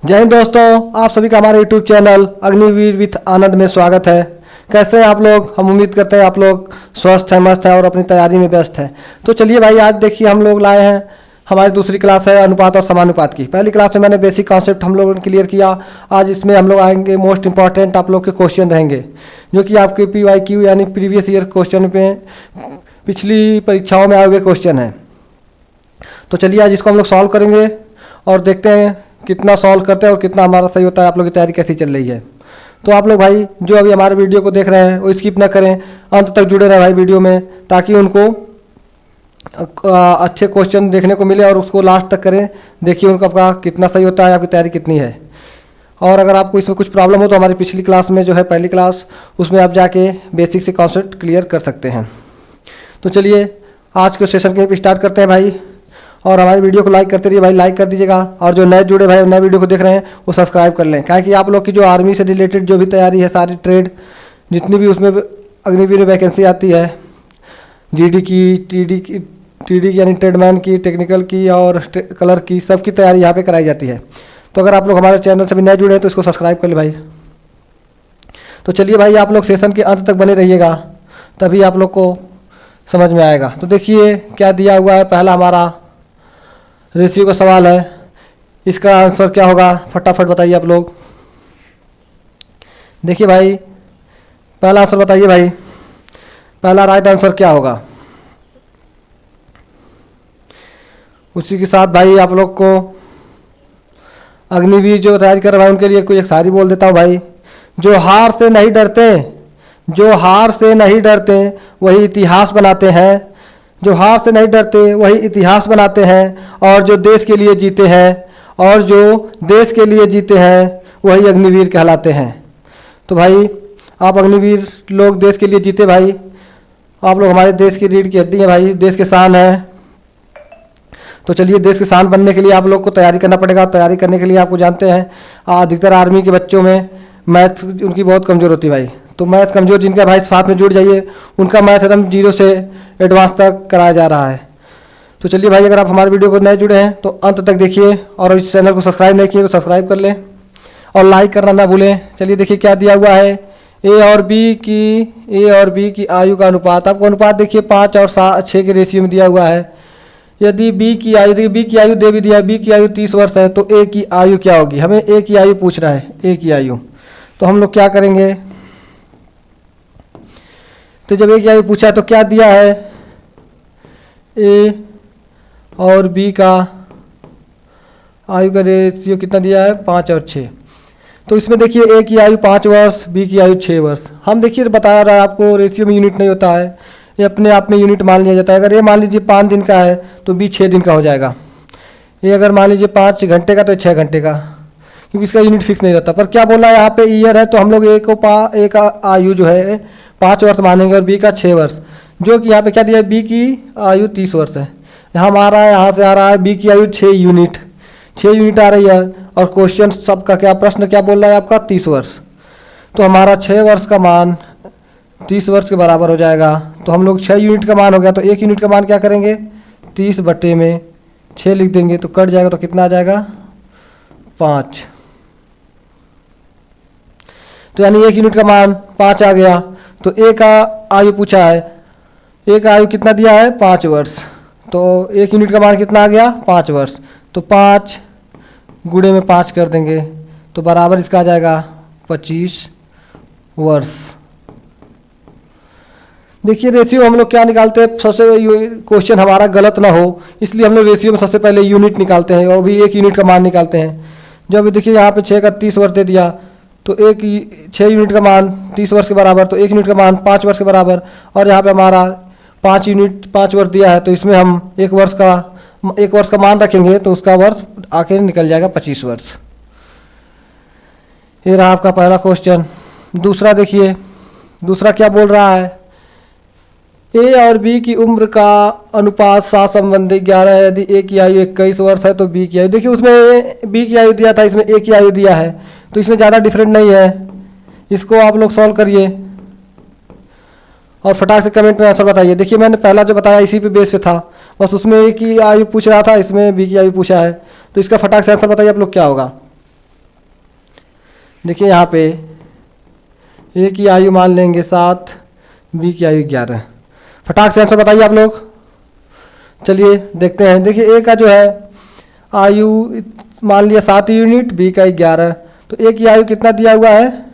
जय हिंद दोस्तों, आप सभी का हमारे यूट्यूब चैनल अग्निवीर विथ आनंद में स्वागत है। कैसे हैं आप लोग? हम उम्मीद करते हैं आप लोग स्वस्थ हैं, मस्त हैं और अपनी तैयारी में व्यस्त हैं। तो चलिए भाई, आज देखिए हम लोग लाए हैं हमारी दूसरी क्लास है अनुपात और समानुपात की। पहली क्लास में मैंने बेसिक कॉन्सेप्ट हम लोगों ने क्लियर किया। आज इसमें हम लोग आएंगे मोस्ट इंपॉर्टेंट आप लोग के क्वेश्चन रहेंगे, जो कि आपके PYQ यानी प्रीवियस ईयर क्वेश्चन में पिछली परीक्षाओं में आए हुए क्वेश्चन हैं। तो चलिए आज इसको हम लोग सॉल्व करेंगे और देखते हैं कितना सॉल्व करते हैं और कितना हमारा सही होता है, आप लोग की तैयारी कैसी चल रही है। तो आप लोग भाई जो अभी हमारे वीडियो को देख रहे हैं वो स्किप ना करें, अंत तक जुड़े रहें भाई वीडियो में, ताकि उनको अच्छे क्वेश्चन देखने को मिले और उसको लास्ट तक करें। देखिए उनका कितना सही होता है, आपकी तैयारी कितनी है। और अगर आपको इसमें कुछ प्रॉब्लम हो तो हमारी पिछली क्लास में जो है पहली क्लास, उसमें आप जाके बेसिक से कॉन्सेप्ट क्लियर कर सकते हैं। तो चलिए आज के सेशन के स्टार्ट करते हैं भाई। और हमारी वीडियो को लाइक करते रहिए भाई, लाइक कर दीजिएगा। और जो नए जुड़े भाई नए वीडियो को देख रहे हैं वो सब्सक्राइब कर लें, क्या कि आप लोग की जो आर्मी से रिलेटेड जो भी तैयारी है, सारी ट्रेड जितनी भी उसमें अग्निवीर में वैकेंसी आती है, GD की, TD की यानी ट्रेडमैन की, टेक्निकल की और कलर की, सबकी तैयारी यहाँ पे कराई जाती है। तो अगर आप लोग हमारे चैनल से भी नए जुड़े हैं तो इसको सब्सक्राइब कर ले भाई। तो चलिए भाई, आप लोग सेशन के अंत तक बने रहिएगा, तभी आप लोग को समझ में आएगा। तो देखिए क्या दिया हुआ है। पहला हमारा रेशियो का सवाल है, इसका आंसर क्या होगा फटाफट बताइए आप लोग। देखिए भाई, पहला आंसर बताइए भाई, पहला राइट आंसर क्या होगा। उसी के साथ भाई आप लोग को अग्निवीर जो तैयारी कर रहा है उनके लिए कोई एक शायरी बोल देता हूँ भाई। जो हार से नहीं डरते, जो हार से नहीं डरते वही इतिहास बनाते हैं, जो हार से नहीं डरते वही इतिहास बनाते हैं, और जो देश के लिए जीते हैं, और जो देश के लिए जीते हैं वही अग्निवीर कहलाते हैं। तो भाई आप अग्निवीर लोग देश के लिए जीते भाई, आप लोग हमारे देश की रीढ़ की हड्डी हैं भाई, देश के शान है। तो चलिए देश के शान बनने के लिए आप लोग को तैयारी करना पड़ेगा। तैयारी करने के लिए आपको जानते हैं अधिकतर आर्मी के बच्चों में मैथ उनकी बहुत कमज़ोर होती है भाई। तो मैथ कमज़ोर जिनका भाई साथ में जुड़ जाइए, उनका मैथ एकदम 0 से एडवांस तक कराया जा रहा है। तो चलिए भाई, अगर आप हमारे वीडियो को नए जुड़े हैं तो अंत तक देखिए, और इस चैनल को सब्सक्राइब नहीं किए तो सब्सक्राइब कर लें और लाइक करना ना भूलें। चलिए देखिए क्या दिया हुआ है। ए और बी की आयु का अनुपात, आपको अनुपात देखिए 5 और 6 के रेशियो में दिया हुआ है। यदि बी की आयु, देखिए बी की आयु दे भी दिया, बी की आयु 30 वर्ष है, तो ए की आयु क्या होगी। हमें ए की आयु पूछ रहा है, ए की आयु। तो हम लोग क्या करेंगे, तो जब ए की आयु पूछा है तो क्या दिया है, ए और बी का आयु का रेशियो कितना दिया है, 5 और 6। तो इसमें देखिए ए की आयु 5 वर्ष, बी की आयु 6 वर्ष। हम देखिए बता रहा है आपको, रेशियो में यूनिट नहीं होता है, ये अपने आप में यूनिट मान लिया जाता है। अगर ये मान लीजिए 5 दिन का है तो बी 6 दिन का हो जाएगा। ये अगर मान लीजिए 5 घंटे का तो 6 घंटे का, क्योंकि इसका यूनिट फिक्स नहीं रहता। पर क्या बोला है यहाँ पे, ईयर है, तो हम लोग ए का आयु जो है 5 वर्ष मानेंगे और बी का 6 वर्ष, जो कि यहाँ पे क्या दिया है, बी की आयु 30 वर्ष है। यहाँ हमारा यहाँ से आ रहा है बी की आयु 6 यूनिट आ रही है। और क्वेश्चन सबका क्या, प्रश्न क्या बोल रहा है आपका, 30 वर्ष। तो हमारा 6 वर्ष का मान 30 वर्ष के बराबर हो जाएगा। तो हम लोग 6 यूनिट का मान हो गया, तो 1 यूनिट का मान क्या करेंगे, 30 बटे में 6 लिख देंगे, तो कट जाएगा। तो कितना आ जाएगा, 5। तो यानी 1 यूनिट का मान 5 आ गया। तो ए का आयु पूछा है, ए का आयु कितना दिया है, 5 वर्ष। तो 1 यूनिट का मान कितना आ गया, 5 वर्ष। तो 5 गुणे में 5 कर देंगे, तो बराबर इसका आ जाएगा 25 वर्ष। देखिए रेशियो हम लोग क्या निकालते हैं, सबसे क्वेश्चन हमारा गलत ना हो इसलिए हम लोग रेशियो में सबसे पहले यूनिट निकालते हैं, और भी 1 यूनिट का मान निकालते हैं। जब देखिए यहाँ पे 6 का 30 वर्ष दे दिया, तो 6 यूनिट का मान 30 वर्ष के बराबर, तो 1 यूनिट का मान 5 वर्ष के बराबर। और यहाँ पे हमारा 5 वर्ष दिया है, तो इसमें हम 1 वर्ष का मान रखेंगे, तो उसका वर्ष आके निकल जाएगा 25 वर्ष। ये रहा आपका पहला क्वेश्चन। दूसरा देखिए, दूसरा क्या बोल रहा है, ए और बी की उम्र का अनुपात सहसंबंधी 11 है। यदि ए की आयु 21 वर्ष है तो बी की आयु, देखिए उसमें बी की आयु दिया था, इसमें ए की आयु दिया है, तो इसमें ज़्यादा डिफरेंट नहीं है। इसको आप लोग सॉल्व करिए और फटाक से कमेंट में आंसर बताइए। देखिए मैंने पहला जो बताया इसी पे बेस पे था, बस उसमें ए की आयु पूछ रहा था, इसमें बी की आयु पूछा है। तो इसका फटाक से आंसर बताइए आप लोग क्या होगा। देखिए यहाँ पे ए की आयु मान लेंगे 7, बी की आयु 11। फटाक से आंसर बताइए आप लोग। चलिए देखते हैं। देखिए ए का जो है आयु मान लिया 7 यूनिट, बी का 11। तो ए की आयु कितना दिया हुआ है,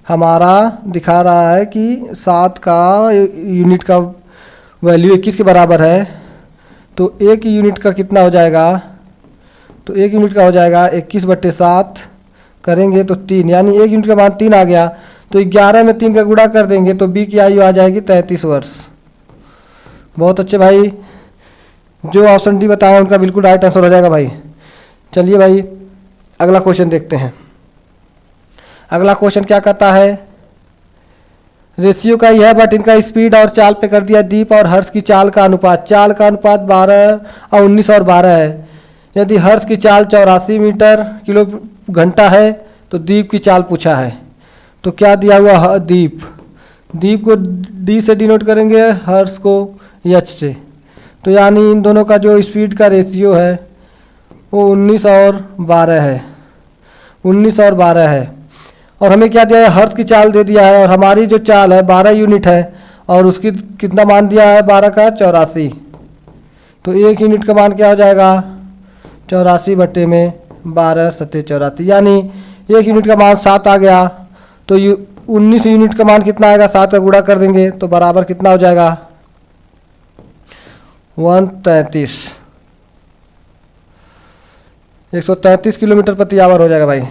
हमारा दिखा रहा है कि 7 का यूनिट का वैल्यू 21 के बराबर है। तो एक यूनिट का कितना हो जाएगा, तो एक यूनिट का हो जाएगा 21/7 करेंगे तो 3, यानी एक यूनिट का मान 3 आ गया। तो 11 में 3 का गुणा कर देंगे तो बी की आयु आ जाएगी 33 वर्ष। बहुत अच्छे भाई, जो ऑप्शन डी बताया उनका बिल्कुल राइट आंसर हो जाएगा भाई। चलिए भाई अगला क्वेश्चन देखते हैं। अगला क्वेश्चन क्या कहता है, रेशियो का ही है बट इनका स्पीड और चाल पे कर दिया। दीप और हर्ष की चाल का अनुपात 12 और 19 और 12 है। यदि हर्ष की चाल 84 मीटर किलो घंटा है तो दीप की चाल पूछा है। तो क्या दिया हुआ, दीप को डी से डिनोट करेंगे, हर्ष को एच से। तो यानी इन दोनों का जो स्पीड का रेशियो है वो 19 और 12 है, 19 और 12 है। और हमें क्या दिया है, हर्ष की चाल दे दिया है और हमारी जो चाल है 12 यूनिट है और उसकी कितना मान दिया है 12 का 84। तो एक यूनिट का मान क्या हो जाएगा 84/12 7 84, यानी एक यूनिट का मान 7 आ गया। तो 19 यूनिट का मान कितना आएगा, 7 का गुणा कर देंगे तो बराबर कितना हो जाएगा 133, 133 किलोमीटर प्रति आवर हो जाएगा भाई।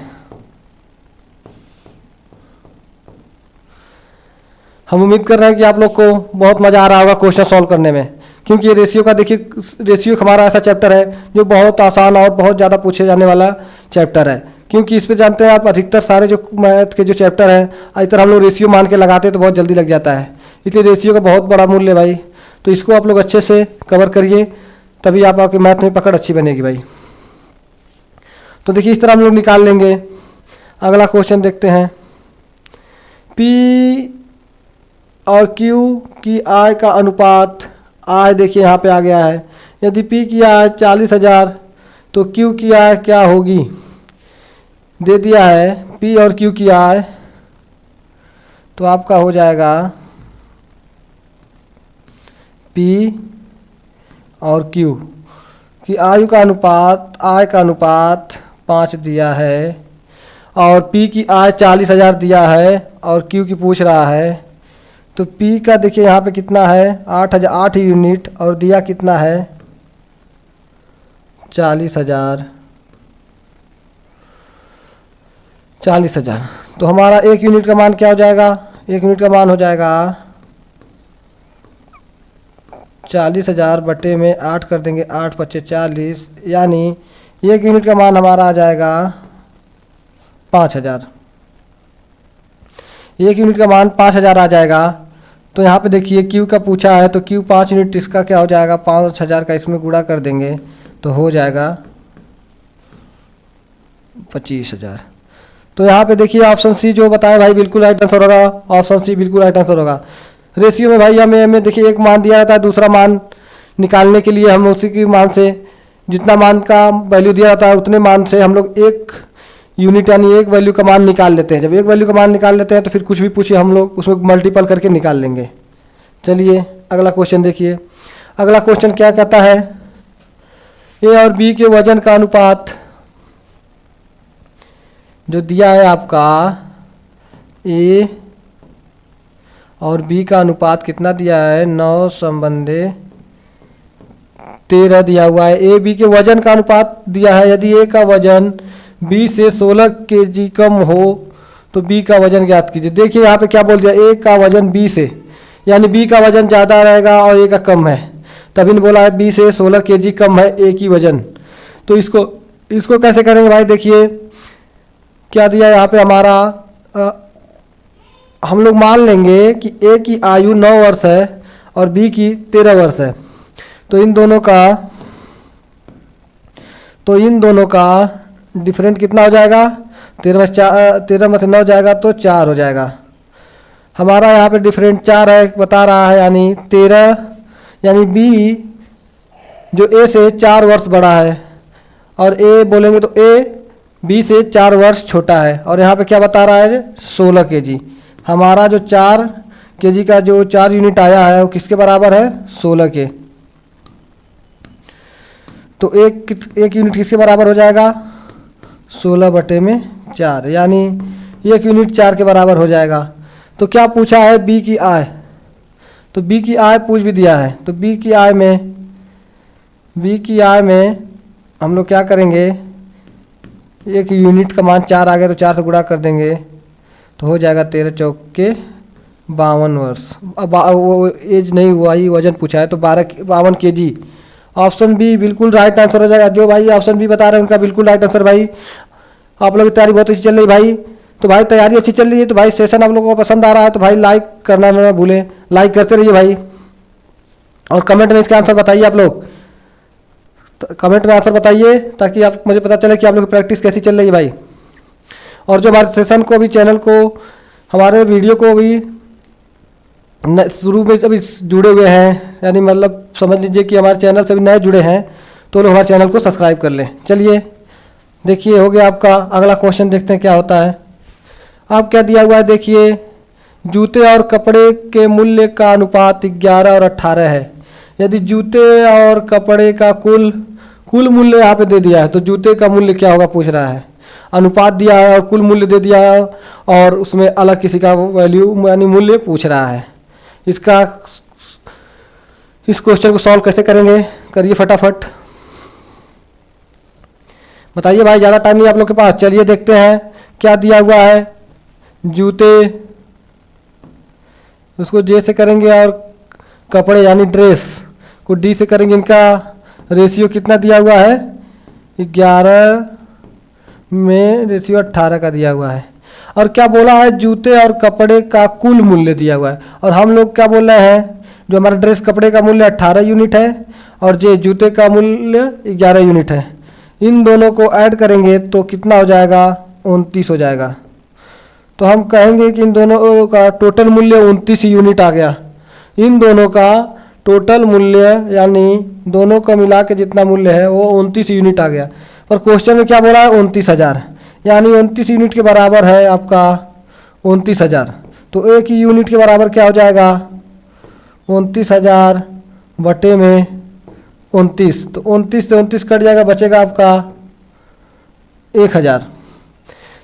हम उम्मीद कर रहे हैं कि आप लोग को बहुत मज़ा आ रहा होगा क्वेश्चन सॉल्व करने में, क्योंकि ये रेशियो का देखिए, रेशियो हमारा ऐसा चैप्टर है जो बहुत आसान और बहुत ज़्यादा पूछे जाने वाला चैप्टर है। क्योंकि इस पे जानते हैं आप, अधिकतर सारे जो मैथ के जो चैप्टर हैं अधिकतर हम लोग रेशियो मान के लगाते हैं तो बहुत जल्दी लग जाता है। इसलिए रेशियो का बहुत बड़ा मूल्य है भाई। तो इसको आप लोग अच्छे से कवर करिए, तभी आपकी मैथ में पकड़ अच्छी बनेगी भाई। तो देखिए इस तरह हम लोग निकाल लेंगे। अगला क्वेश्चन देखते हैं। पी और क्यू की आय का अनुपात, आय देखिए यहाँ पे आ गया है। यदि पी की आय 40,000 तो क्यू की आय क्या होगी, दे दिया है पी और क्यू की आय। तो आपका हो जाएगा पी और क्यू की आयु का अनुपात, आय का अनुपात 5 दिया है और पी की आय 40,000 दिया है और क्यू की पूछ रहा है। तो पी का देखिए यहाँ पे कितना है 8 यूनिट और दिया कितना है 40,000। तो हमारा एक यूनिट का मान क्या हो जाएगा, एक यूनिट का मान हो जाएगा 40,000 बटे में 8 कर देंगे, 8 × 5 = 40, यानी एक यूनिट का मान हमारा आ जाएगा 5,000। एक यूनिट का मान 5,000 आ जाएगा। तो यहाँ पे देखिए क्यू का पूछा है तो क्यू 5 यूनिट, इसका क्या हो जाएगा 5,000 का इसमें गुणा कर देंगे तो हो जाएगा 25,000। तो यहाँ पे देखिए ऑप्शन सी जो बताया भाई बिल्कुल राइट आंसर होगा, ऑप्शन सी बिल्कुल राइट आंसर होगा। रेशियो में भाई हमें देखिए एक मान दिया जाता है, दूसरा मान निकालने के लिए हम उसी की मान से, जितना मान का वैल्यू दिया जाता है उतने मान से हम लोग एक यूनिट यानी एक वैल्यू का मान निकाल लेते हैं। जब एक वैल्यू का मान निकाल लेते हैं तो फिर कुछ भी पूछिए हम लोग उसमें मल्टीपल करके निकाल लेंगे। चलिए अगला क्वेश्चन देखिए। अगला क्वेश्चन क्या कहता है, ए और बी के वजन का अनुपात जो दिया है आपका, ए और बी का अनुपात कितना दिया है 9/13 दिया हुआ है। ए बी के वजन का अनुपात दिया है। यदि ए का वजन बी से 16 kg कम हो तो बी का वजन ज्ञात कीजिए। देखिए यहाँ पे क्या बोल दिया, ए का वजन बी से, यानी बी का वजन ज़्यादा रहेगा और ए का कम है, तभी ने बोला है बी से 16 kg कम है ए की वजन। तो इसको कैसे करेंगे भाई, देखिए क्या दिया यहाँ पे हमारा, हम लोग मान लेंगे कि ए की आयु 9 वर्ष है और बी की 13 वर्ष है। तो इन दोनों का डिफरेंट कितना हो जाएगा, 13 में से 9 जाएगा तो 4 हो जाएगा। हमारा यहाँ पे डिफरेंट 4 है बता रहा है, यानी 13, यानी बी जो ए से 4 वर्ष बड़ा है और ए बोलेंगे तो ए बी से 4 वर्ष छोटा है। और यहाँ पे क्या बता रहा है 16 केजी। हमारा जो 4 केजी का जो 4 यूनिट आया है वो किसके बराबर है 16 के। तो एक यूनिट किसके बराबर हो जाएगा 16/4, यानी 1 यूनिट 4 के बराबर हो जाएगा। तो क्या पूछा है बी की आय, तो बी की आय पूछ भी दिया है। तो बी की आय में हम लोग क्या करेंगे, 1 यूनिट का मान 4 आ गया तो 4 से गुणा कर देंगे तो हो जाएगा 13 चौके 52 वर्ष। अब वो एज नहीं हुआ ही वजन पूछा है तो 52 केजी। ऑप्शन बी बिल्कुल राइट आंसर हो जाएगा। जो भाई ऑप्शन बी बता रहे हैं उनका बिल्कुल राइट आंसर। भाई आप लोग की तैयारी बहुत अच्छी चल रही भाई, तो भाई तैयारी अच्छी चल रही है तो भाई सेशन आप लोगों को पसंद आ रहा है तो भाई लाइक करना ना भूलें, लाइक करते रहिए भाई। और कमेंट में इसका आंसर बताइए आप लोग, कमेंट में आंसर बताइए ताकि आप मुझे पता चले कि आप लोग की प्रैक्टिस कैसी चल रही है भाई। और जो हमारे सेशन को भी, चैनल को, हमारे वीडियो को भी शुरू में अभी जुड़े हुए हैं, यानी मतलब समझ लीजिए कि हमारे चैनल से भी नए जुड़े हैं तो लोग हमारे चैनल को सब्सक्राइब कर लें। चलिए देखिए हो गया आपका। अगला क्वेश्चन देखते हैं क्या होता है। अब क्या दिया हुआ है देखिए, जूते और कपड़े के मूल्य का अनुपात 11 और 18 है। यदि जूते और कपड़े का कुल मूल्य यहाँ पे दे दिया है तो जूते का मूल्य क्या होगा पूछ रहा है। अनुपात दिया है और कुल मूल्य दे दिया है और उसमें अलग किसी का वैल्यू यानी मूल्य पूछ रहा है। इस क्वेश्चन को सॉल्व कैसे करेंगे, करिए फटाफट बताइए भाई, ज़्यादा टाइम नहीं आप लोग के पास। चलिए देखते हैं क्या दिया हुआ है। जूते उसको जे से करेंगे और कपड़े यानी ड्रेस को डी से करेंगे। इनका रेशियो कितना दिया हुआ है 11 में रेशियो 18 का दिया हुआ है। और क्या बोला है जूते और कपड़े का कुल मूल्य दिया हुआ है। और हम लोग क्या बोल रहे हैं, जो हमारा ड्रेस कपड़े का मूल्य 18 यूनिट है और जो जूते का मूल्य 11 यूनिट है। इन दोनों को ऐड करेंगे तो कितना हो जाएगा 29 हो जाएगा। तो हम कहेंगे कि इन दोनों का टोटल मूल्य 29 यूनिट आ गया। इन दोनों का टोटल मूल्य यानी दोनों का मिला के जितना मूल्य है वो 29 यूनिट आ गया। पर क्वेश्चन में क्या बोला है 29,000, यानी 29 यूनिट के बराबर है आपका 29,000। तो एक ही यूनिट के बराबर क्या हो जाएगा 29,000 बटे में 29, तो 29 से 29 कट जाएगा, बचेगा आपका 1,000।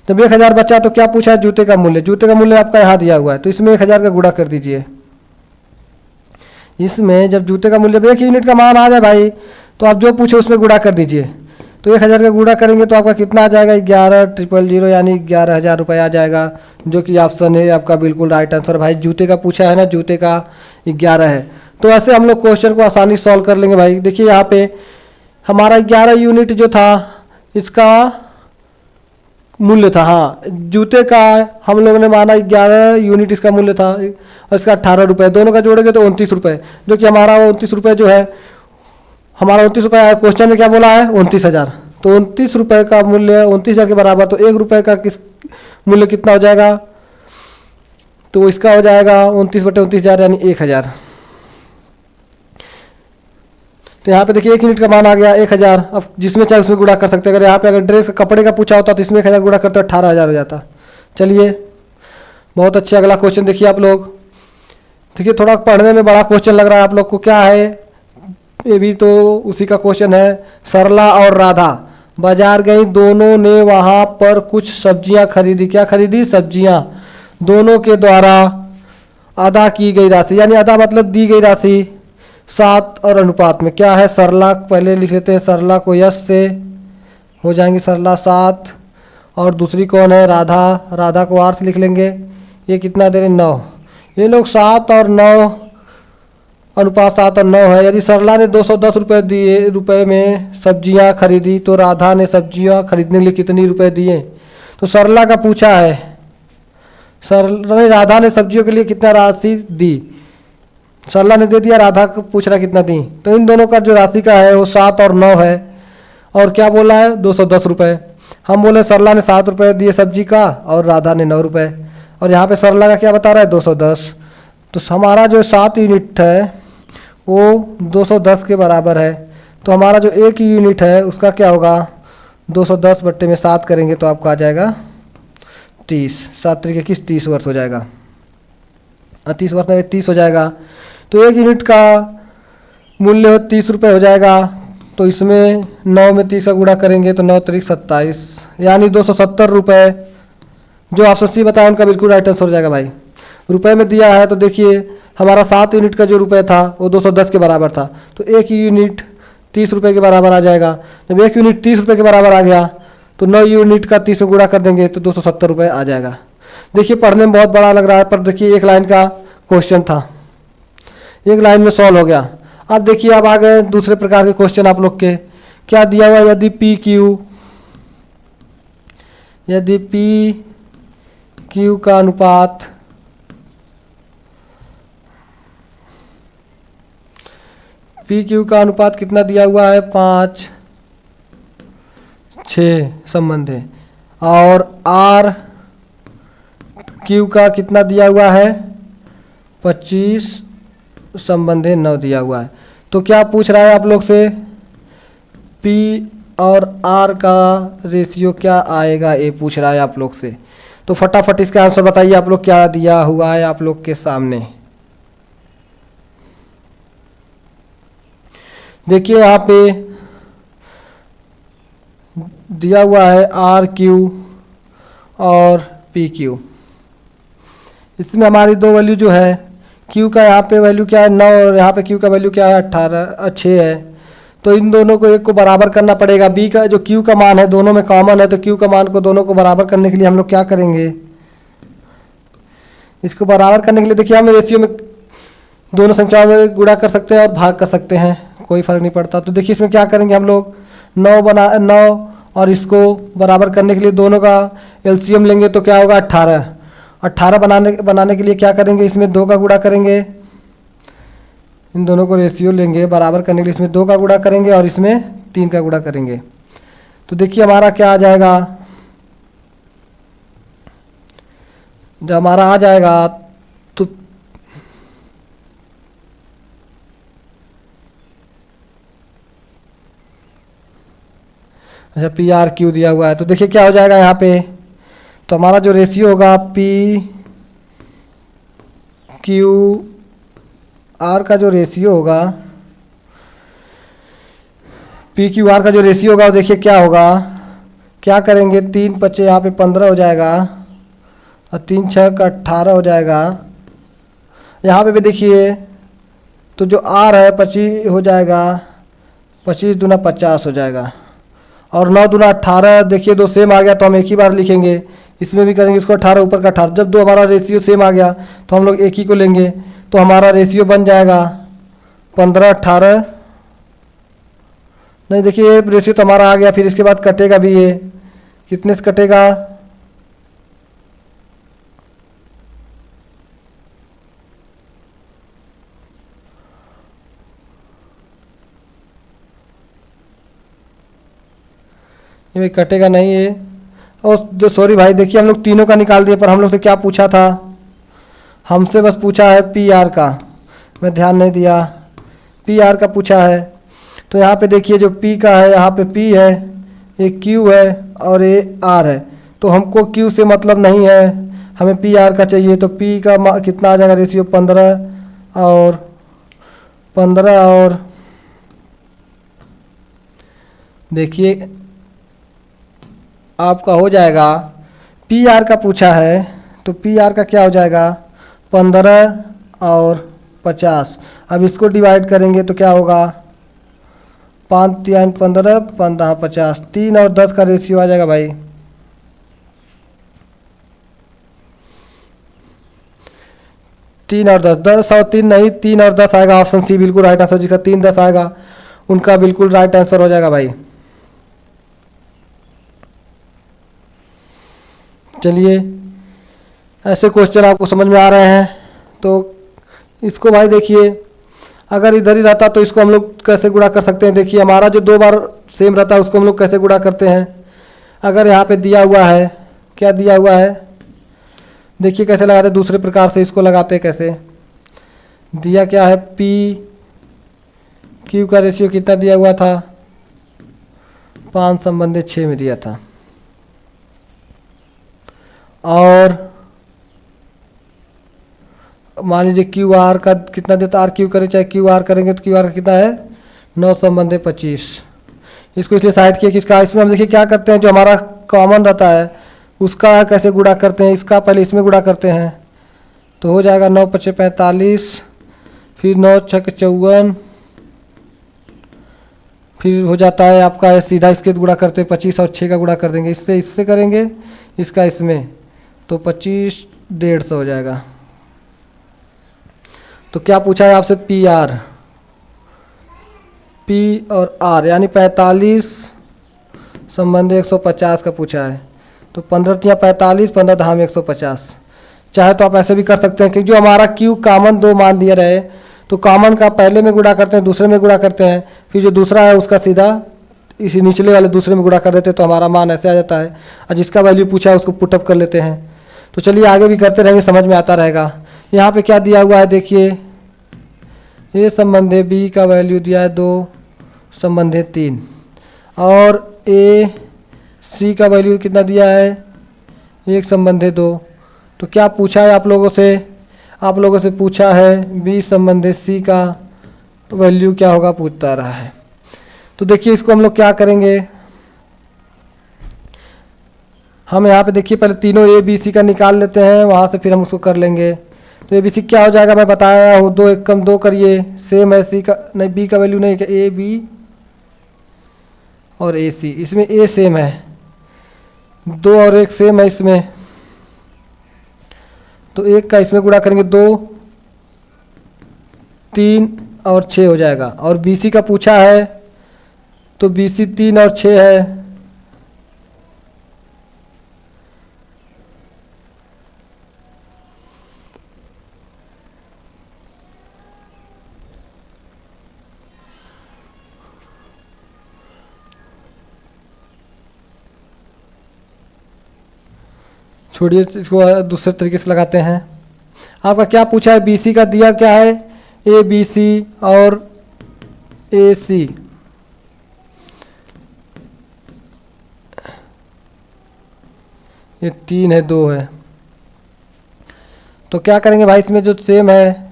जब 1,000 बचा तो क्या पूछा है जूते का मूल्य। जूते का मूल्य आपका यहाँ दिया हुआ है तो इसमें 1,000 का गुणा कर दीजिए। इसमें जब जूते का मूल्य 1 यूनिट का मान आ जाए भाई तो आप जो पूछे उसमें गुणा कर दीजिए। तो 1,000 का गुणा करेंगे तो आपका कितना आ जाएगा 11,000 यानी 11,000 रुपये आ जाएगा, जो कि ऑप्शन है आपका बिल्कुल राइट आंसर। भाई जूते का पूछा है ना, जूते का 11 है। तो ऐसे हम लोग क्वेश्चन को आसानी सॉल्व कर लेंगे भाई। देखिए यहाँ पे हमारा 11 यूनिट जो था इसका मूल्य था, हाँ जूते का हम लोगों ने माना 11 यूनिट इसका मूल्य था और इसका 18 रुपये, दोनों का जोड़ेंगे तो 29 रुपये, जो कि हमारा 29 रुपये जो है हमारा 29 रुपये आया। क्वेश्चन में क्या बोला है 29,000, तो 29 रुपये का मूल्य 29,000 के बराबर, तो 1 रुपये का किस मूल्य कितना हो जाएगा, तो इसका हो जाएगा 29/29,000 यानी 1,000। तो यहाँ पे देखिए 1 यूनिट का मान आ गया 1,000। अब जिसमें चाहे उसमें गुणा कर सकते हैं। अगर यहाँ पे अगर ड्रेस कपड़े का पूछा होता तो इसमें 1,000 गुणा करते 18,000 हो जाता। चलिए बहुत अच्छे, अगला क्वेश्चन देखिए आप लोग। देखिए थोड़ा पढ़ने में बड़ा क्वेश्चन लग रहा है आप लोग को, क्या है ये भी तो उसी का क्वेश्चन है। सरला और राधा बाजार गई, दोनों ने वहाँ पर कुछ सब्जियाँ खरीदी। क्या खरीदी सब्जियाँ। दोनों के द्वारा अदा की गई राशि, यानी अदा मतलब दी गई राशि 7 और अनुपात में क्या है। सरला पहले लिख लेते हैं, सरला को यश से हो जाएंगे सरला 7, और दूसरी कौन है राधा, राधा को आर से लिख लेंगे। ये कितना दे रहे 9, ये लोग 7 और 9 अनुपात 7 और 9 है। यदि सरला ने 210 रुपये में सब्जियां खरीदी तो राधा ने सब्जियां खरीदने के लिए कितनी रुपए दिए। तो सरला का पूछा है, राधा ने सब्जियों के लिए कितना राशि दी। सरला ने दे दिया, राधा को पूछ रहा कितना दी। तो इन दोनों का जो राशि का है वो 7 और 9 है। और क्या बोला है 210 रुपये। हम बोले सरला ने 7 रुपये दिए सब्जी का और राधा ने 9 रुपये, और यहाँ पे सरला का क्या बता रहा है 210। तो हमारा जो 7 यूनिट है वो 210 के बराबर है। तो हमारा जो 1 यूनिट है उसका क्या होगा 210/7 करेंगे तो आपको आ जाएगा 30। 7 तरीके 30 वर्ष हो जाएगा, 30 वर्ष में 30 हो जाएगा। तो 1 यूनिट का मूल्य 30 रुपये हो जाएगा। तो इसमें 9 में 30 का गुणा करेंगे तो 9 तरीक 27, यानी 270 रुपये। जो ऑप्शन सी बताया उनका बिल्कुल राइट आंसर हो जाएगा भाई। रुपए में दिया है तो देखिए हमारा 7 यूनिट का जो रुपये था वो 210 के बराबर था, तो 1 यूनिट 30 रुपये के बराबर आ जाएगा। जब 1 यूनिट 30 रुपये के बराबर आ गया तो 9 यूनिट का 30 में गुणा कर देंगे तो 270 रुपये आ जाएगा। देखिए पढ़ने में बहुत बड़ा लग रहा है, पर देखिए एक लाइन का क्वेश्चन था, एक लाइन में सॉल्व हो गया। अब देखिए अब आ गए दूसरे प्रकार के क्वेश्चन आप लोग के। क्या दिया हुआ, यदि पी क्यू का अनुपात कितना दिया हुआ है, 5:6 संबंध है, और आर क्यू का कितना दिया हुआ है, 25 संबंध 9 दिया हुआ है। तो क्या पूछ रहा है आप लोग से, पी और आर का रेशियो क्या आएगा, ये पूछ रहा है आप लोग से। तो फटाफट इसका आंसर बताइए आप लोग, क्या दिया हुआ है आप लोग के सामने। देखिए यहाँ पे दिया हुआ है आर क्यू और पी क्यू। इसमें हमारी दो वैल्यू जो है, क्यू का यहाँ पे वैल्यू क्या है 9 और यहाँ पे क्यू का वैल्यू क्या है 6 है। तो इन दोनों को एक को बराबर करना पड़ेगा। बी का जो क्यू का मान है दोनों में कॉमन है, तो क्यू का मान को दोनों को बराबर करने के लिए हम लोग क्या करेंगे, इसको बराबर करने के लिए देखिए हम रेशियो में दोनों संख्याओं में गुणा कर सकते हैं और भाग कर सकते हैं, कोई फर्क नहीं पड़ता। तो देखिए इसमें क्या करेंगे हम लोग, 9 और इसको बराबर करने के लिए दोनों का एलसीएम लेंगे तो क्या होगा 18 बनाने के लिए क्या करेंगे, इसमें 2 का गुणा करेंगे। इन दोनों को रेशियो लेंगे बराबर करने के लिए, इसमें 2 का गुणा करेंगे और इसमें 3 का गुणा करेंगे। तो देखिए हमारा क्या आ जाएगा, जब हमारा आ जाएगा तो अच्छा पी आर क्यू दिया हुआ है, तो देखिए क्या हो जाएगा यहाँ पे, तो हमारा जो रेशियो होगा पी क्यू आर का जो रेशियो होगा, पी क्यू आर का जो रेशियो होगा, देखिए क्या होगा, क्या करेंगे 3 × 5 यहाँ पे 15 हो जाएगा और 3 × 6 = 18 हो जाएगा। यहाँ पे भी देखिए तो जो आर है 25 हो जाएगा, 25 दूना 50 हो जाएगा और 9 दूना 18। देखिए 2 सेम आ गया तो हम एक ही बार लिखेंगे, इसमें भी करेंगे इसको 18 ऊपर का 18। जब 2 हमारा रेशियो सेम आ गया तो हम लोग एक ही को लेंगे, तो हमारा रेशियो बन जाएगा 15:18। नहीं देखिए रेशियो तो हमारा आ गया, फिर इसके बाद कटेगा भी, ये कितने से कटेगा, ये कटेगा नहीं ये। और जो सॉरी भाई देखिए हम लोग तीनों का निकाल दिए, पर हम लोग से क्या पूछा था, हमसे बस पूछा है पी आर का, मैं ध्यान नहीं दिया, पी आर का पूछा है। तो यहाँ पे देखिए जो पी का है, यहाँ पे पी है, ये क्यू है और ये आर है। तो हमको क्यू से मतलब नहीं है, हमें पी आर का चाहिए। तो पी का कितना आ जाएगा रेशियो, 15 और देखिए आपका हो जाएगा, पी आर का पूछा है तो पी आर का क्या हो जाएगा 15 और 50। अब इसको डिवाइड करेंगे तो क्या होगा, 5 × 3 = 15, 15 × 50, 3 और 10 का रेशियो आ जाएगा भाई। तीन और 10 और 3 नहीं, 3 और 10 आएगा, ऑप्शन सी बिल्कुल राइट आंसर। जिसका 3 10 आएगा उनका बिल्कुल राइट आंसर हो जाएगा भाई। चलिए ऐसे क्वेश्चन आपको समझ में आ रहे हैं तो इसको भाई देखिए, अगर इधर ही रहता तो इसको हम लोग कैसे गुणा कर सकते हैं। देखिए हमारा जो 2 बार सेम रहता है उसको हम लोग कैसे गुणा करते हैं। अगर यहाँ पे दिया हुआ है, क्या दिया हुआ है, देखिए कैसे लगाते हैं, दूसरे प्रकार से इसको लगाते हैं। कैसे दिया क्या है, पी क्यू का रेशियो कितना दिया हुआ था 5 संबंधी 6 में दिया था। और मान लीजिए क्यू आर का कितना देता, आर क्यू करें चाहे क्यू आर करेंगे तो क्यू आर का कितना है 9 संबंधी 25। इसको इसलिए साइड किया कि इसका, इसमें हम देखिए क्या करते हैं, जो हमारा कॉमन रहता है उसका कैसे गुणा करते हैं, इसका पहले इसमें गुणा करते हैं तो हो जाएगा 9 पचे 45, फिर 9 छक 54, फिर हो जाता है आपका सीधा इसके गुणा करते हैं 25 और 6 का गुणा कर देंगे, इससे इससे करेंगे इसका इसमें तो 25 150 हो जाएगा। तो क्या पूछा है आपसे, पी आर, पी और आर यानी 45 संबंधी 150 का पूछा है। तो 15 तिया 45, 15 दहा में 150। चाहे तो आप ऐसे भी कर सकते हैं कि जो हमारा क्यू कॉमन 2 मान दिया रहे तो कॉमन का पहले में गुणा करते हैं, दूसरे में गुणा करते हैं, फिर जो दूसरा है उसका सीधा इसी निचले वाले दूसरे में गुणा कर देते हैं, तो हमारा मान ऐसे आ जाता है। और जिसका वैल्यू पूछा है उसको पुटअप कर लेते हैं। तो चलिए आगे भी करते रहेंगे, समझ में आता रहेगा। यहाँ पे क्या दिया हुआ है देखिए, ए संबंधी बी का वैल्यू दिया है 2 संबंधी 3 और ए सी का वैल्यू कितना दिया है 1 संबंधी 2। तो क्या पूछा है आप लोगों से, आप लोगों से पूछा है बी संबंधी सी का वैल्यू क्या होगा पूछता रहा है। तो देखिए इसको हम लोग क्या करेंगे, हम यहाँ पे देखिए पहले तीनों ए बी सी का निकाल लेते हैं, वहाँ से फिर हम उसको कर लेंगे। तो ए बी सी क्या हो जाएगा मैं बताया हूँ, 2 1 कम 2 करिए, सेम है सी का, नहीं बी का वैल्यू नहीं, ए बी और ए सी, इसमें ए सेम है, 2 और 1 सेम है इसमें, तो 1 का इसमें गुणा करेंगे 2 3 और 6 हो जाएगा। और बी सी का पूछा है तो बी सी 3 और 6 है, छोड़िए इसको दूसरे तरीके से लगाते हैं। आपका क्या पूछा है, बी सी का दिया क्या है ए बी सी और ए सी, ये 3 है 2 है। तो क्या करेंगे भाई, इसमें जो सेम है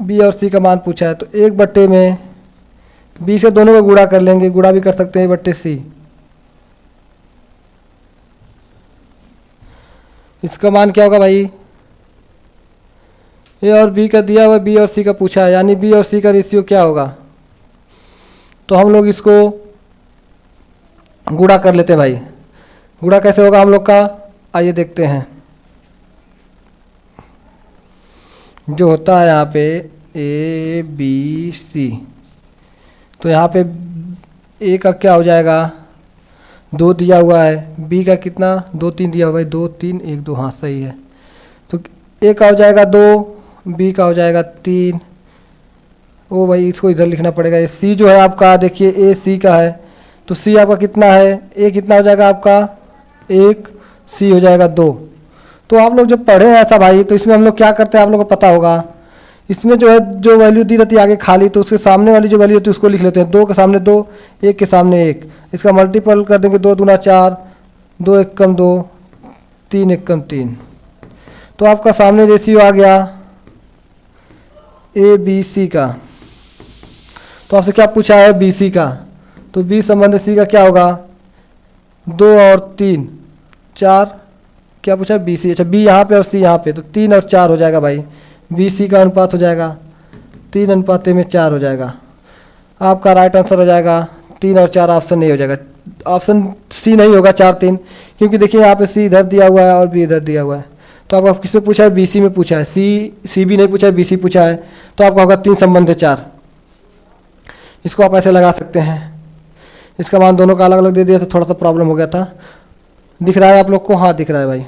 बी और सी का मान पूछा है तो 1 में बी से दोनों को गुणा कर लेंगे, गुणा भी कर सकते हैं 1/c। इसका मान क्या होगा भाई, ए और बी का दिया हुआ, बी और सी का पूछा है, यानी बी और सी का रेशियो क्या होगा। तो हम लोग इसको गुणा कर लेते हैं भाई। गुणा कैसे होगा हम लोग का, आइए देखते हैं। जो होता है यहाँ पे ए बी सी, तो यहाँ पे ए का क्या हो जाएगा 2 दिया हुआ है, बी का कितना 2 3 दिया हुआ है, 2 3 1 2, हाँ सही है। तो ए का हो जाएगा 2, बी का हो जाएगा 3। ओ भाई इसको इधर लिखना पड़ेगा। ये सी जो है आपका देखिए ए सी का है, तो सी आपका कितना है, ए कितना हो जाएगा आपका 1, सी हो जाएगा 2। तो आप लोग जब पढ़े हैं ऐसा भाई, तो इसमें हम लोग क्या करते हैं आप लोग को पता होगा, इसमें जो है जो वैल्यू दी रहती है आगे खाली, तो उसके सामने वाली जो वैल्यू होती है उसको लिख लेते हैं। 2 के सामने 2, 1 के सामने 1, इसका मल्टीपल कर देंगे 2 दूना 4, 2 1 कम 2, 3 1 कम 3। तो आपका सामने रेशियो आ गया ए बी सी का। तो आपसे क्या पूछा है बी सी का, तो बी संबंध सी का क्या होगा 2 और 3 4, क्या पूछा बी सी, अच्छा बी यहाँ पे और सी यहाँ पे, तो 3 और 4 हो जाएगा भाई, बी सी का अनुपात हो जाएगा 3:4 हो जाएगा। आपका राइट आंसर हो जाएगा 3 और 4, ऑप्शन नहीं हो जाएगा, ऑप्शन सी नहीं होगा 4 3, क्योंकि देखिए यहाँ पे सी इधर दिया हुआ है और बी इधर दिया हुआ है। तो आपका किससे पूछा है, बी सी में पूछा है, सी भी नहीं पूछा है, बी सी पूछा है, तो आपका होगा 3 संबंध 4। इसको आप ऐसे लगा सकते हैं। इसका मान दोनों का अलग अलग दे दिया तो थोड़ा सा प्रॉब्लम हो गया था। दिख रहा है आप लोग को, हाँ दिख रहा है भाई।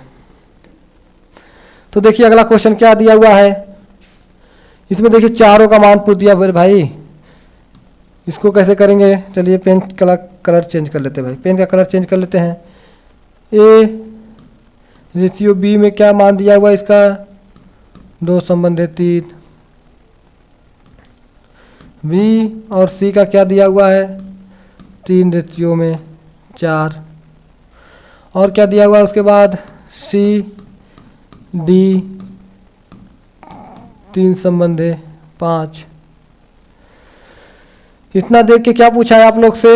तो देखिए अगला क्वेश्चन क्या दिया हुआ है, इसमें देखिए चारों का मान पूछ दिया भाई। इसको कैसे करेंगे, चलिए पेन का कलर चेंज कर लेते हैं भाई, पेन का कलर चेंज कर लेते हैं। ए रेशियो बी में क्या मान दिया हुआ इसका 2 संबंधी 3, बी और सी का क्या दिया हुआ है 3 रेशियो में 4। और क्या दिया हुआ है उसके बाद सी डी 3 संबंध है 5। इतना देख के क्या पूछा है आप लोग से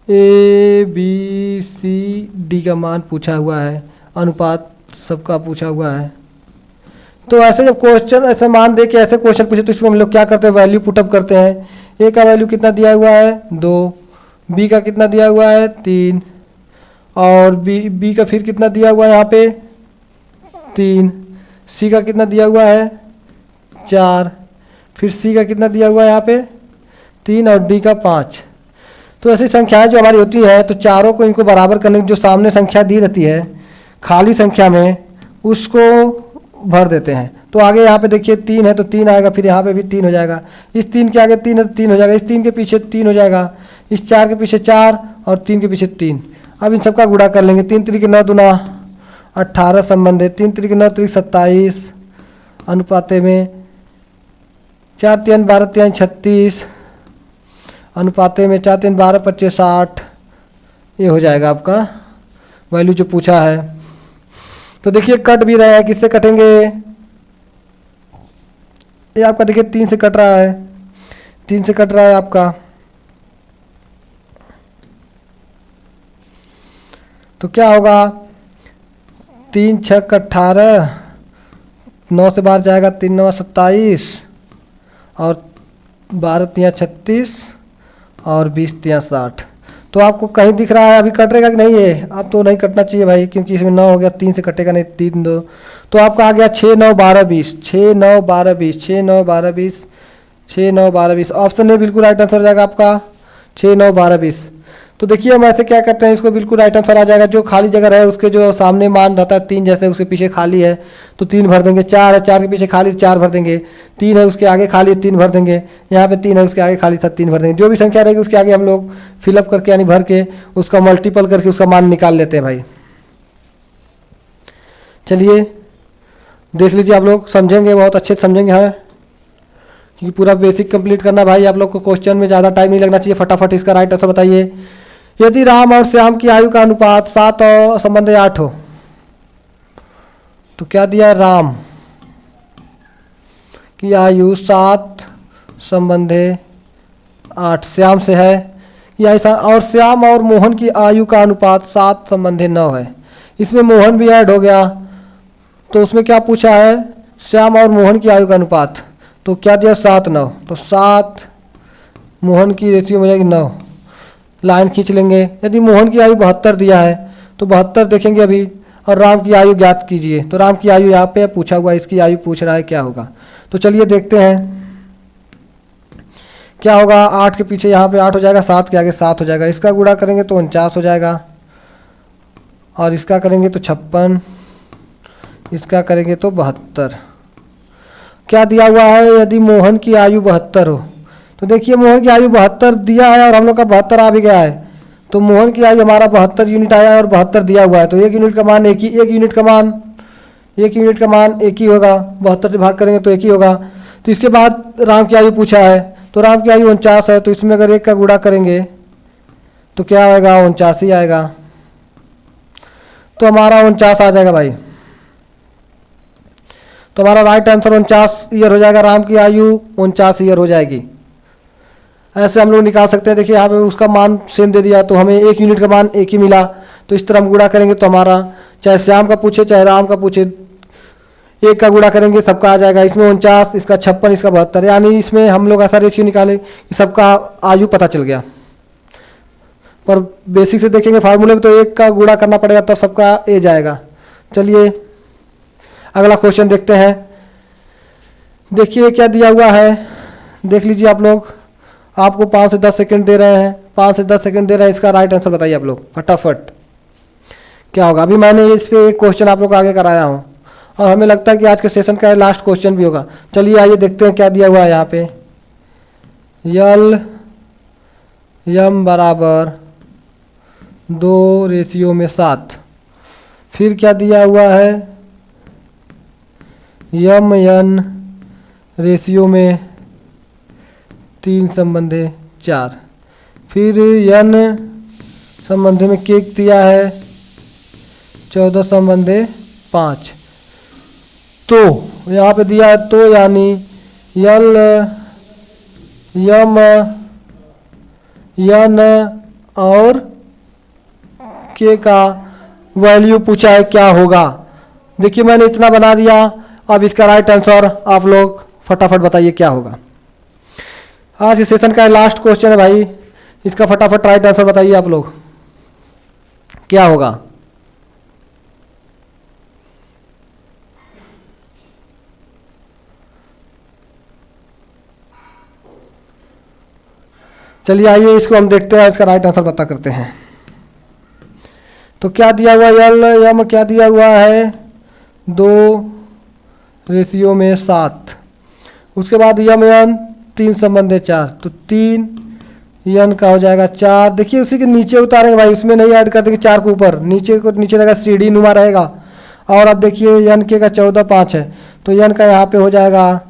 ए बी सी डी का मान पूछा हुआ है, अनुपात सबका पूछा हुआ है। तो ऐसे जब क्वेश्चन ऐसे मान दे के ऐसे क्वेश्चन पूछे तो इसमें हम लोग क्या करते हैं वैल्यू पुटअप करते हैं। ए का वैल्यू कितना दिया हुआ है 2, बी का कितना दिया हुआ है 3 और बी का फिर कितना दिया हुआ है यहाँ पे 3, सी का कितना दिया हुआ है 4, फिर सी का कितना दिया हुआ है यहाँ पे 3 और डी का 5। तो ऐसी संख्याएं जो हमारी होती है तो चारों को इनको बराबर करने की जो सामने संख्या दी रहती है खाली संख्या में उसको भर देते हैं। तो आगे यहाँ पे देखिए 3 है तो 3 आएगा, फिर यहाँ पे भी 3 हो जाएगा, इस 3 के आगे 3 है तो 3 हो जाएगा, इस 3 के पीछे 3 हो जाएगा, इस 4 के पीछे 4 और 3 के पीछे 3। अब इन सबका गुणा कर लेंगे। 3 3 के 9 दूना 18 संबंध है, 3 3 के 9 3 27 अनुपाते में 4 3 12 3 36 अनुपाते में 4 3 12 25 60। ये हो जाएगा आपका वैल्यू जो पूछा है। तो देखिए कट भी रहा है, किससे कटेंगे ये आपका देखिए 3 से कट रहा है, 3 से कट रहा है आपका। तो क्या होगा 3 6 18 9 से बाहर जाएगा 3 9 27 और 12 3 36 और 20 3 60। तो आपको कहीं दिख रहा है अभी कटेगा कि नहीं है? अब तो नहीं कटना चाहिए भाई क्योंकि इसमें 9 हो गया, 3 से कटेगा नहीं, 3 2। तो आपका आ गया 6 9 12 20 6 9 12 20 6 9 12 20 6 9 12 20। ऑप्शन ए बिल्कुल राइट आंसर हो जाएगा आपका 6 9 12 20। तो देखिए हम ऐसे क्या करते हैं इसको बिल्कुल राइट आंसर आ जाएगा। जो खाली जगह है उसके जो सामने मान रहता है 3 जैसे उसके पीछे खाली है तो 3 भर देंगे, 4 है 4 के पीछे खाली 4 भर देंगे, 3 है उसके आगे खाली 3 भर देंगे, यहाँ पे 3 है उसके आगे खाली था 3 भर देंगे। जो भी संख्या रहेगी उसके आगे हम लोग फिलअप करके यानी भर के उसका मल्टीपल करके उसका मान निकाल लेते हैं भाई। चलिए देख लीजिए आप लोग, समझेंगे बहुत अच्छे से समझेंगे हमें क्योंकि पूरा बेसिक कंप्लीट करना भाई। आप लोग को क्वेश्चन में ज़्यादा टाइम नहीं लगना चाहिए, फटाफट इसका राइट आंसर बताइए। यदि राम और श्याम की आयु का अनुपात 7 और संबंध 8 हो तो क्या दिया है राम की आयु 7 संबंध 8 श्याम से है या ऐसा, और श्याम और मोहन की आयु का अनुपात 7 संबंध 9 है। इसमें मोहन भी ऐड हो गया तो उसमें क्या पूछा है श्याम और मोहन की आयु का अनुपात, तो क्या दिया 7 9। तो 7 मोहन की रेशियो हो जाएगी 9, लाइन खींच लेंगे। यदि मोहन की आयु 72 दिया है तो 72 देखेंगे अभी, और राम की आयु ज्ञात कीजिए। तो राम की आयु यहाँ पे पूछा हुआ, इसकी आयु पूछ रहा है क्या होगा। तो चलिए देखते हैं क्या होगा। 8 के पीछे यहाँ पे 8 हो जाएगा, 7 के आगे 7 हो जाएगा, इसका गुणा करेंगे तो 49 हो जाएगा, और इसका करेंगे तो 56, इसका करेंगे तो 72। क्या दिया हुआ है यदि मोहन की आयु 72 हो, तो देखिए मोहन की आयु 72 दिया है और हम लोग का 72 आ भी गया है, तो मोहन की आयु हमारा 72 यूनिट आया है और 72 दिया हुआ है। तो 1 यूनिट का मान एक यूनिट का मान एक ही होगा, 72 से भाग करेंगे तो एक ही होगा। तो इसके बाद राम की आयु पूछा है, तो राम की आयु 49 है, तो इसमें अगर 1 का गुणा करेंगे तो क्या आएगा 49 ही आएगा। तो हमारा 49 आ जाएगा भाई। तो हमारा राइट आंसर 49 ईयर हो जाएगा, राम की आयु 49 ईयर हो जाएगी। ऐसे हम लोग निकाल सकते हैं। देखिए यहाँ पे उसका मान सेम दे दिया तो हमें 1 यूनिट का मान एक ही मिला, तो इस तरह हम गुणा करेंगे तो हमारा चाहे श्याम का पूछे चाहे राम का पूछे 1 का गुणा करेंगे सबका आ जाएगा। इसमें 49, इसका 56, इसका 72, यानी इसमें हम लोग ऐसा रेशियो निकाले कि सबका आयु पता चल गया। पर बेसिक से देखेंगे फार्मूले में तो 1 का गुणा करना पड़ेगा तब सबका ए जाएगा। चलिए अगला क्वेश्चन देखते हैं। देखिए क्या दिया हुआ है, देख लीजिए आप लोग। आपको 5 से 10 सेकंड दे रहे हैं, 5 से 10 सेकंड दे रहे हैं, इसका राइट आंसर बताइए आप लोग फटाफट क्या होगा। अभी मैंने इस पे एक क्वेश्चन आप लोग को आगे कराया हूँ और हमें लगता है कि आज के सेशन का लास्ट क्वेश्चन भी होगा। चलिए आइए देखते हैं क्या दिया हुआ है यहाँ पे। यल यम बराबर 2:7। फिर क्या दिया हुआ है यम यन रेशियो में 3 संबंधे 4, फिर n संबंधे में k दिया है 14 संबंधे 5। तो यहाँ पे दिया है तो यानी यल यम यन और के का वैल्यू पूछा है क्या होगा। देखिए मैंने इतना बना दिया, अब इसका राइट आंसर आप लोग फटाफट बताइए क्या होगा। आज इस सेशन का लास्ट क्वेश्चन है भाई, इसका फटाफट राइट आंसर बताइए आप लोग क्या होगा। चलिए आइए इसको हम देखते हैं, इसका राइट आंसर पता करते हैं। तो क्या दिया हुआ यल यम क्या दिया हुआ है 2:7। उसके बाद यम यन 3 संबंधे 4, तो 3 यन का हो जाएगा 4। देखिए उसी के नीचे उतारेंगे भाई, उसमें नहीं ऐड कर देंगे 4 को ऊपर, नीचे को नीचे रहेगा सीढ़ी नुमा रहेगा। और अब देखिए यन के का 14 5 है, तो यन का यहाँ पे हो जाएगा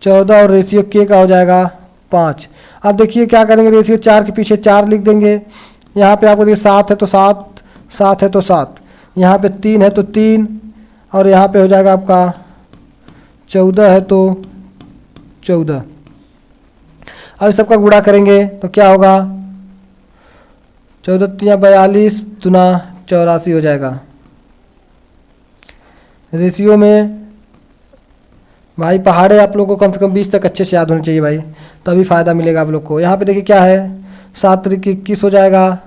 14 और रेशियो के का हो जाएगा 5। अब देखिए क्या करेंगे, रेशियो 4 के पीछे 4 लिख देंगे। यहाँ पे आपको देखिए 7 है तो 7, 7 है तो 7, यहाँ पे 3 है तो 3, और यहाँ पे हो जाएगा आपका 14 है तो 14। अब इस सबका गुणा करेंगे तो क्या होगा 14 3 42 दुना 84 हो जाएगा। रेशियो में भाई पहाड़े आप लोग को कम से कम 20 तक अच्छे से याद होने चाहिए भाई, तभी फ़ायदा मिलेगा आप लोग को। यहाँ पे देखिए क्या है 7 3 21 हो जाएगा।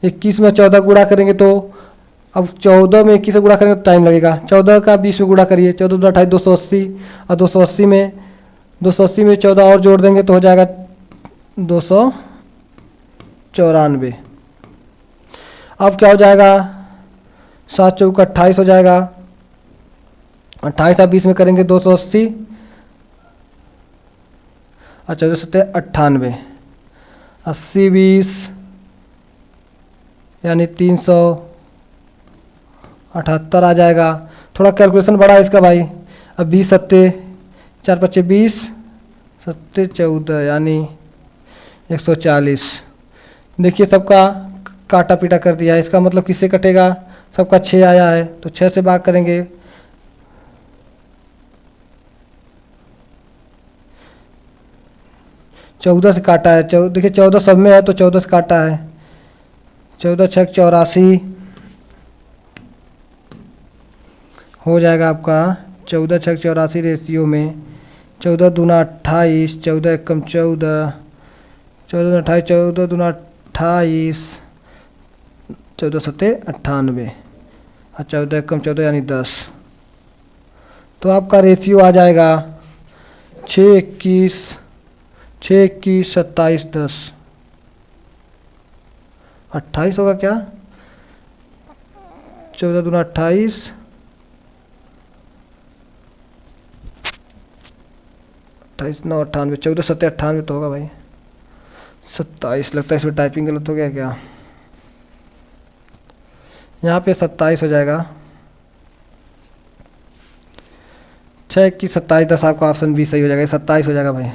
21 में 14 गुणा करेंगे तो अब 14 में 21 से गुणा करेंगे तो टाइम लगेगा। 14 का 20 में गुणा करिए, 14 दूना 28 280, और 280 में 14 और जोड़ देंगे तो हो जाएगा 294। अब क्या हो जाएगा 7 चौका 28 हो जाएगा। 28 आप 20 में करेंगे 280, और 14 7 98, 80 20 यानी 378 आ जाएगा। थोड़ा कैलकुलेशन बड़ा है इसका भाई। अब 20 7 4 5 20 7 14 यानी 140। देखिए सबका काटा पीटा कर दिया है, इसका मतलब किससे कटेगा, सबका 6 आया है तो 6 से भाग करेंगे। चौदह से काटा है, देखिए 14 सब में है तो 14 से काटा है। 14 6 84 हो जाएगा आपका 14 6 84 रेशियो में 14 दूना 28, 14 एकम 14, 14 दूना 28, 14 दूना 28, 14 सत्ते 98, और 14 एकम 14 यानी 10। तो आपका रेशियो आ जाएगा 6 21 27 10 28 होगा क्या, 14 दूना 28, 28 9 98, 14 7 98 तो होगा भाई। 27 लगता है इसमें टाइपिंग गलत हो गया क्या, यहाँ पे 27 हो जाएगा। 6 की 27 10 आपका ऑप्शन बी सही हो जाएगा, 27 हो जाएगा भाई।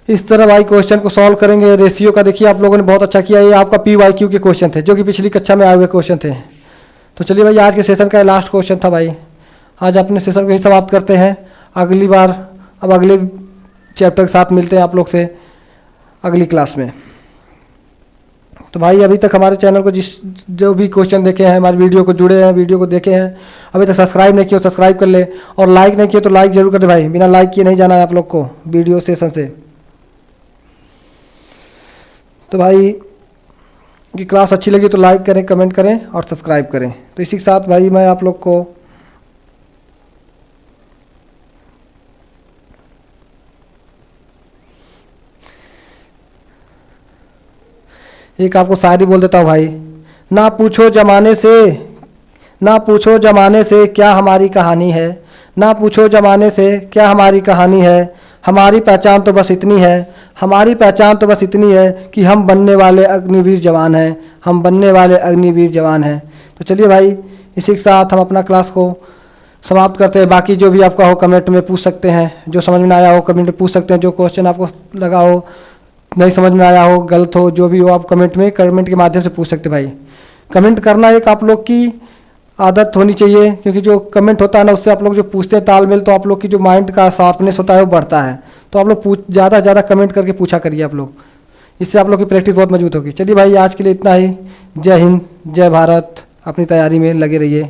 इस तरह भाई क्वेश्चन को सॉल्व करेंगे। रेशियो का देखिए आप लोगों ने बहुत अच्छा किया, ये आपका PYQ के क्वेश्चन थे जो कि पिछली कक्षा में आए हुए क्वेश्चन थे। तो चलिए भाई आज के सेशन का लास्ट क्वेश्चन था भाई, आज अपने सेशन को ही समाप्त करते हैं। अगली बार अब अगले चैप्टर के साथ मिलते हैं आप लोग से अगली क्लास में। तो भाई अभी तक हमारे चैनल को जो भी क्वेश्चन देखे हैं, हमारी वीडियो को जुड़े हैं, वीडियो को देखे हैं, अभी तक सब्सक्राइब नहीं किया तो सब्सक्राइब कर ले, और लाइक नहीं किया तो लाइक जरूर कर दे भाई, बिना लाइक किए नहीं जाना है आप लोग को वीडियो सेशन से। तो भाई की क्लास अच्छी लगी तो लाइक करें, कमेंट करें और सब्सक्राइब करें। तो इसी के साथ भाई मैं आप लोग को एक आपको शायरी बोल देता हूँ भाई। ना पूछो जमाने से क्या हमारी कहानी है, ना पूछो जमाने से क्या हमारी कहानी है, हमारी पहचान तो बस इतनी है, हमारी पहचान तो बस इतनी है कि हम बनने वाले अग्निवीर जवान हैं, हम बनने वाले अग्निवीर जवान हैं। तो चलिए भाई इसी के साथ हम अपना क्लास को समाप्त करते हैं। बाकी जो भी आपका हो कमेंट में पूछ सकते हैं, जो समझ में ना आया हो कमेंट में पूछ सकते हैं, जो क्वेश्चन आपको लगा हो नहीं समझ में आया हो, गलत हो, जो भी हो आप कमेंट के माध्यम से पूछ सकते हैं भाई। कमेंट करना एक आप लोग की आदत होनी चाहिए, क्योंकि जो कमेंट होता है ना उससे आप लोग जो पूछते हैं तालमेल, तो आप लोग की जो माइंड का शार्पनेस होता है वो बढ़ता है। तो आप लोग ज़्यादा से ज़्यादा कमेंट करके पूछा करिए आप लोग, इससे आप लोग की प्रैक्टिस बहुत मजबूत होगी। चलिए भाई आज के लिए इतना ही। जय हिंद, जय भारत, अपनी तैयारी में लगे रहिए।